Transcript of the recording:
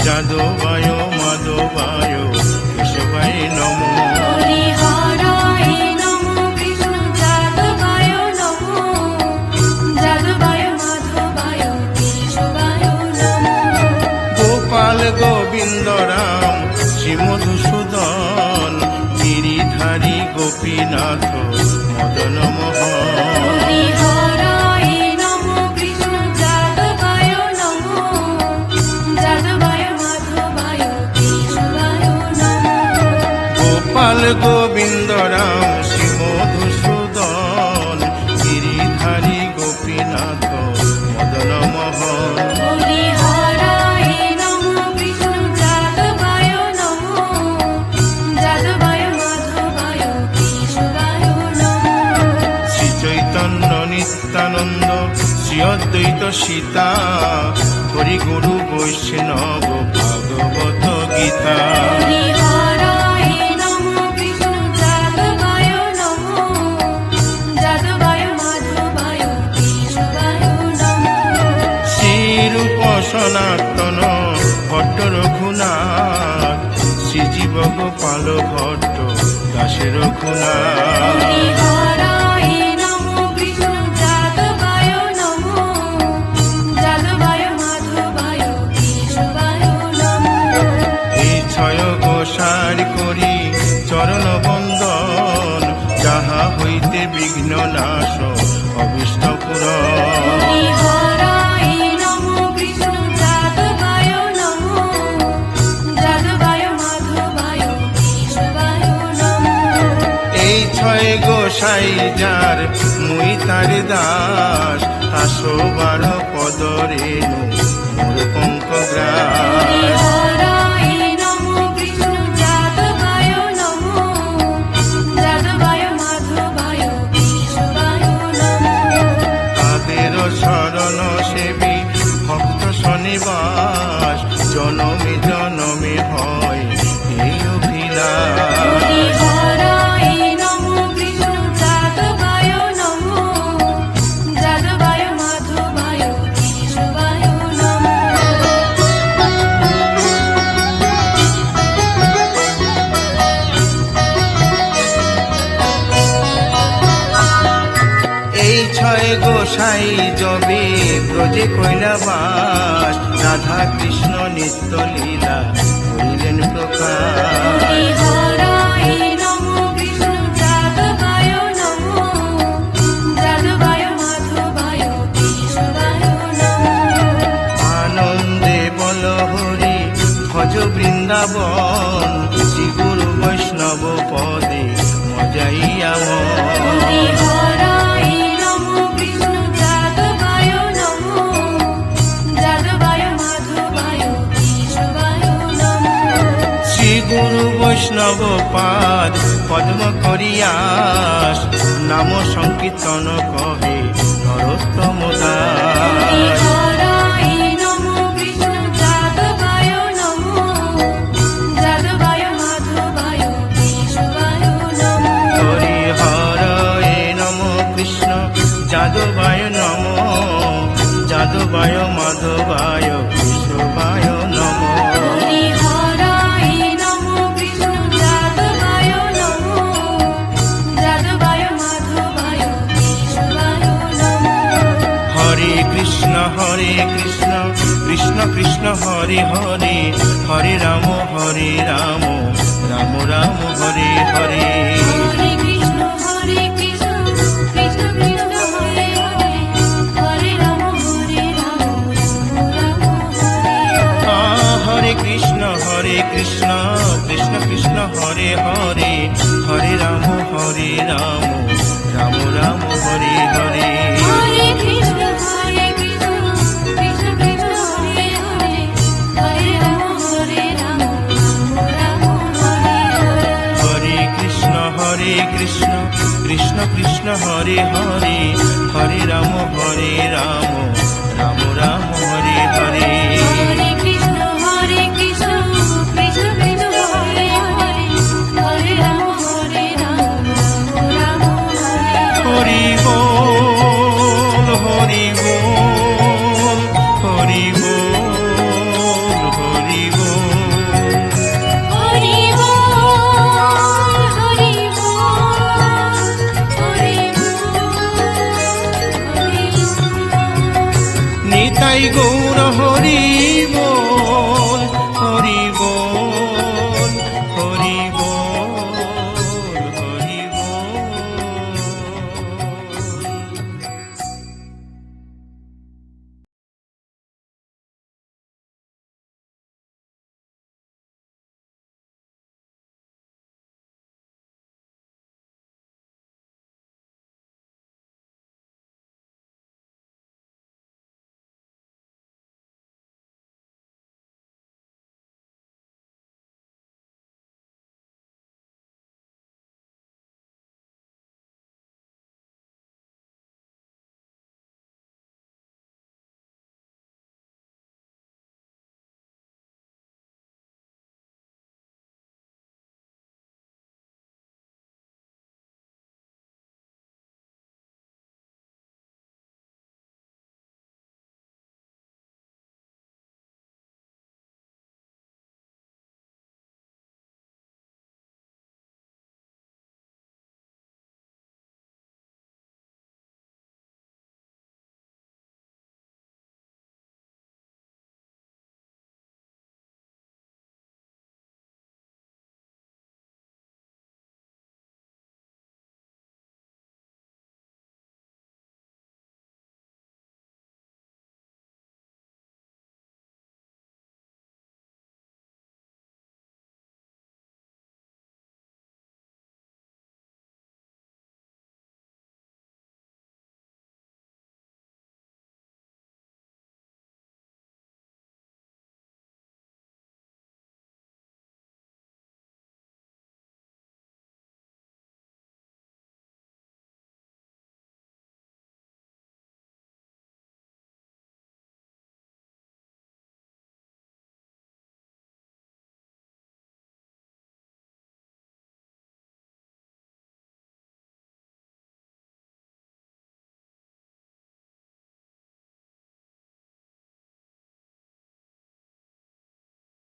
যাদবায় মাধবায় কেশবায় নমো। হরিহরায় নমো কৃষ্ণ যাদবায় নমো, যাদবায় মাধবায় কেশবায় নমো। গোপাল গোবিন্দ রাম শ্রী মধুসূদন গিরিধারী গোপীনাথ মদন মোহন। হরিহরায় নমো কৃষ্ণ যাদবায় নমো, যাদবায় মাধবায় কেশবায় নমো। গোপাল গোবিন্দ রাম শ্রী মধুসূদন গিরিধারী গোপীনাথ মদন মোহন। হরিহরায় নমো কৃষ্ণ যাদবায় নমো, যাদবায় মাধবায় কেশবায় নমো। শ্রী চৈতন্য নিত্যানন্দ শ্রী অদ্বৈত সীতা হরি গুরু বৈষ্ণব ভাগবত গীতা। হরিহরায় নমো কৃষ্ণ যাদবায় নমো, যাদবায় মাধবায় কেশবায় নমো। শ্রীরূপ সনাতন ভট্ট রঘুনাথ শ্রীজীব গোপাল ভট্ট দাসে রঘুনাথ। হরিহরায় নমো কৃষ্ণ যাদবায় নমো, যাদবায় মাধবায় কেশবায় নমো। এই ছয় গোসার করি চরণ বন্দন যাহা হইতে বিঘ্ন নাশ অবিষ্ট পুরন। হরিহরায় নমো কৃষ্ণ যাদবায় নমো, যাদবায় মাধবায় কেশবায় নমো। এই ছয় গোসাই যার মুই তার দাস আসো বার পদ রেণু মোর পঙ্কগ্রাস। হরিহরায় নমো কৃষ্ণ যাদবায় নমো, যাদবায় মাধবায় কেশবায় নমো। তাদের শরণ সেবী ভক্ত শনিবাস জনমে জনমে হয় এই অভিলাষ। হরিহরায় নমো কৃষ্ণ যাদবায় নমো, যাদবায় মাধবায় কেশবায় নমো। এই ছয় গোসাই যবে ব্রজে কৈলাবাস রাধা কৃষ্ণ নিত্য লীলা করিলেন প্রকাশ। হরিহরায় নমো কৃষ্ণ যাদবায় নমো, যাদবায় মাধবায় কেশবায় নমো। আনন্দে বল হরি ভজ বৃন্দাবন শ্রী গুরু বৈষ্ণব পদে মজাইয়া মন। হরিহরায় নমো কৃষ্ণ যাদবায় নমো, যাদবায় মাধবায় কেশবায় নমো। শ্রী গুরু বৈষ্ণব পাদ পদ্ম করিয়াস নাম সংকীর্তন কহে নরোত্তম দাস। হরিহরায় নমো কৃষ্ণ যাদবায় নমো, যাদবায় মাধবায় কেশবায় নমো। হরি হরে নম কৃষ্ণ যাদবায় নম যাদবায় মাধবায় কেশবায় নম। হরিহরায় নমো কৃষ্ণ যাদবায় নমো, যাদবায় মাধবায় কেশবায় নমো। হরে কৃষ্ণ কৃষ্ণ কৃষ্ণ হরে হরে হরে রাম রাম রাম হরে হরে। হরে কৃষ্ণ কৃষ্ণ কৃষ্ণ হরে হরে, হরে রাম রাম হরে হরে। হরে কৃষ্ণ কৃষ্ণ কৃষ্ণ হরে হরে হরে রাম রাম রাম হরে হরে। হরে কৃষ্ণ কৃষ্ণ কৃষ্ণ হরে হরে, হরে রাম রাম হরে হরে। হরে কৃষ্ণ কৃষ্ণ কৃষ্ণ হরে হরে হরে রাম রাম